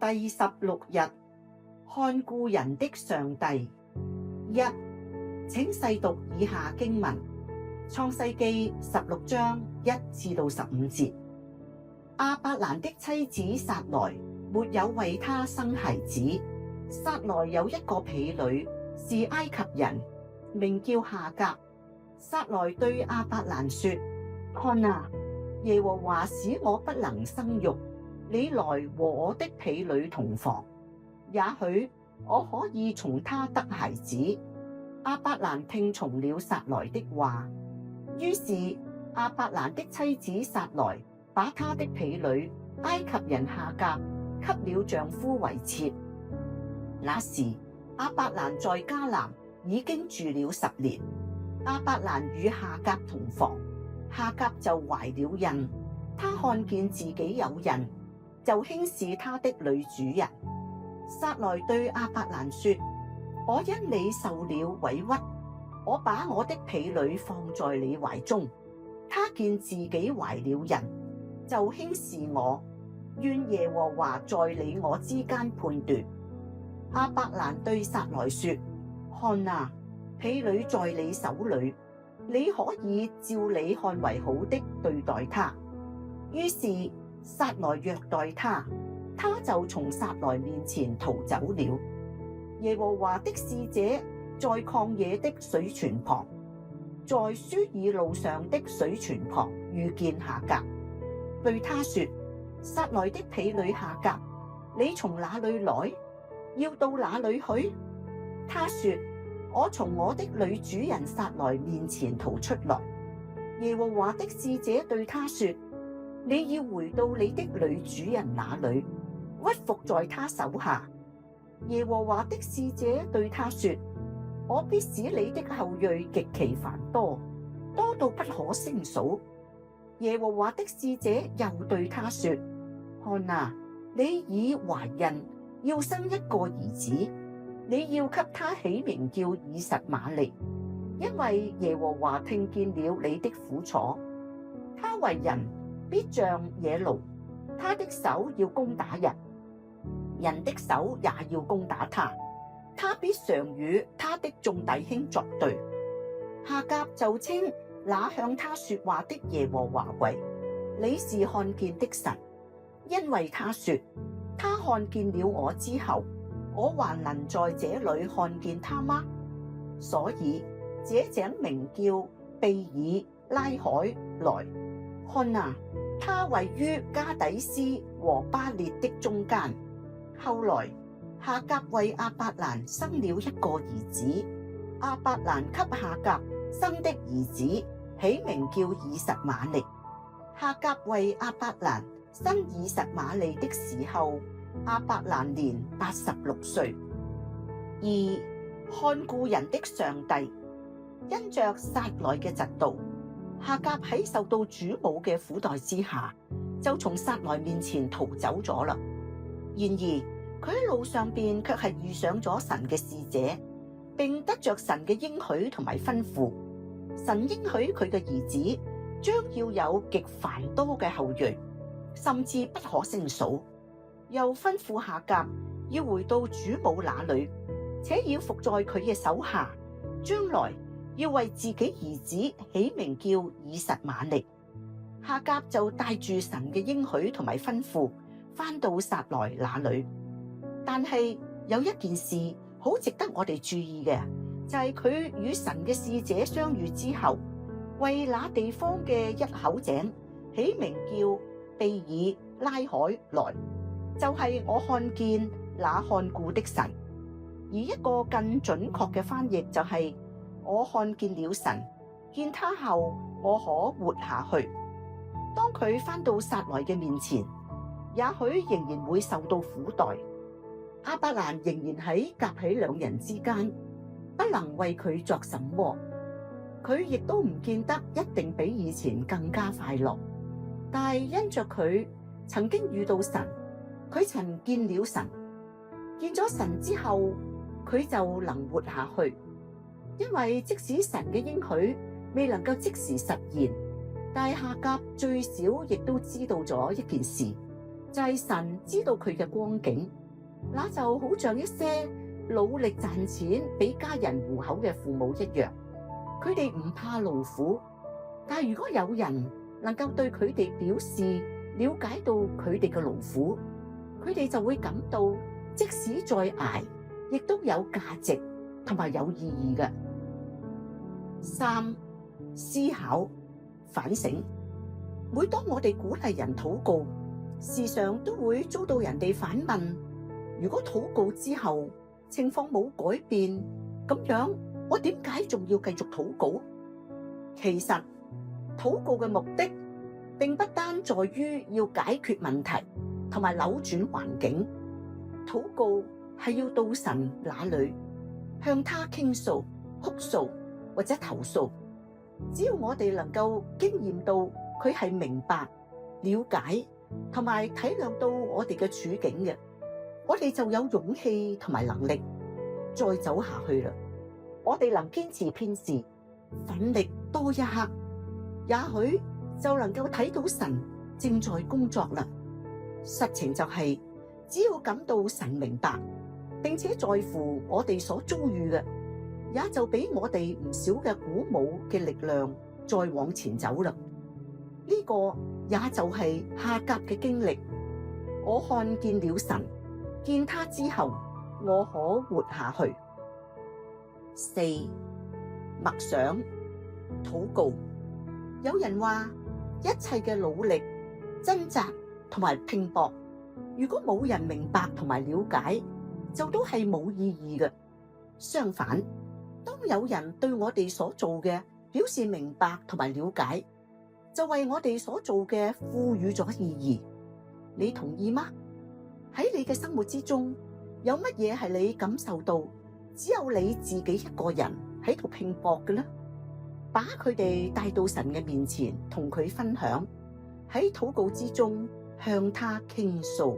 第16日，看顧人的上帝。1，請細讀以下經文：創世記16章1至15節。亞伯蘭的妻子撒萊沒有為他生孩子。撒萊有一個婢女，是埃及人，名叫夏甲。撒萊對亞伯蘭說：看啊，耶和華使我不能生育，你來和我的婢女同房，也許我可以從她得孩子。亞伯蘭聽從了撒萊的話，於是亞伯蘭的妻子撒萊把他的婢女埃及人夏甲給了丈夫為妾。那時亞伯蘭在迦南已經住了10年。亞伯蘭與夏甲同房，夏甲就懷了孕。他看見自己有孕，就輕視他的女主人。撒萊對亞伯蘭說：我因你受了委屈，我把我的婢女放在你懷中。他見自己懷了孕，就輕視我。願耶和華在你我之間判斷。亞伯蘭對撒萊說：看啊，婢女在你手裏，你可以照你看為好的對待她。於是撒萊虐待她，她就從撒萊面前逃走了。耶和華的使者在曠野的水泉旁，在舒爾路上的水泉旁遇見夏甲，對他說：撒萊的婢女夏甲，你從哪裏來？要到哪裏去？他說：我從我的女主人撒萊面前逃出來。耶和華的使者對他說：你要回到你的女主人那裏，屈服在她手下。耶和華的使者對他說：我必使你的後裔極其繁多，多到不可勝數。耶和華的使者又對他說：看啊，你已懷孕，要生一個兒子，你要給他起名叫以實瑪利，因為耶和華聽見了你的苦楚。他為人必像野驢，他的手要攻打人，人的手也要攻打他。他必常與他的眾弟兄作對。夏甲就稱那向他說話的耶和華為你是看見的神，因為他說：他看見了我之後，我還能在這裏看見他嗎？所以這井名叫庇爾拉海萊。看啊，他位於加底斯和巴列的中間。後來夏甲為亞伯蘭生了一個兒子，亞伯蘭給夏甲生的兒子起名叫以實瑪利。夏甲為亞伯蘭生以實瑪利的時候，亞伯蘭年86歲。2，看顧人的上帝。因着撒萊嘅嫉妒，夏甲喺受到主母嘅苦待之下，就從撒萊面前逃走咗啦。然而佢喺路上邊卻係遇上咗神嘅使者，並得着神嘅應許同埋吩咐。神應許佢嘅兒子將要有極繁多嘅後裔，甚至不可勝數。又吩咐夏甲要回到主母那裏，且要服在佢嘅手下，將來要為自己兒子起名叫以實瑪利。夏甲就帶住神嘅應許同埋吩咐返到撒萊那裏。但係有一件事好值得我哋注意嘅，就係佢與神嘅使者相遇之後，為那地方嘅一口井起名叫庇爾拉海萊，就係我看見那看顧的神。而一個更準確嘅翻譯就係我看見了神，見他後我可活下去。當佢返到撒萊嘅面前，也許仍然會受到苦待。亞伯蘭仍然喺夾喺兩人之間，不能為佢作什麼。佢亦都唔見得一定比以前更加快樂。但係因着佢曾經遇到神，佢曾見了神，見咗神之後，佢就能活下去。因為即使神嘅應許未能夠即時實現，但係夏甲最少亦都知道咗一件事，就係神知道佢嘅光景，那就好像一些努力賺錢俾家人糊口嘅父母一樣，佢哋唔怕勞苦，但如果有人能夠對佢哋表示了解到佢哋嘅勞苦，佢哋就會感到即使再捱，亦都有價值同埋有意義嘅。3、思考反省。每當我哋鼓勵人禱告，時常都會遭到人哋反問：如果禱告之後情況冇改變，咁樣我點解仲要繼續禱告？其實禱告嘅目的並不單在於要解決問題同埋扭轉環境，禱告係要到神那裏向他傾訴、哭訴或者投訴。只要我哋能夠經驗到佢係明白、了解同埋體諒到我哋嘅處境嘅，我哋就有勇氣同埋能力再走下去啦。我哋能堅持片時，奮力多一刻，也許就能夠睇到神正在工作啦。實情就係，只要感到神明白，並且在乎我哋所遭遇嘅，也就俾我哋唔少嘅鼓舞嘅力量，再往前走啦。呢個也就係夏甲嘅經歷。我看見了神，見他之後，我可活下去。4、默想禱告。有人話，一切嘅努力、掙扎同埋拼搏，如果冇人明白同埋了解，就都係冇意義嘅。相反，當有人對我哋所做嘅表示明白同埋了解，就為我哋所做嘅賦予咗意義。你同意嗎？喺你嘅生活之中，有乜嘢係你感受到只有你自己一個人喺度拼搏嘅呢？把佢哋帶到神嘅面前，同佢分享，喺禱告之中向他傾訴。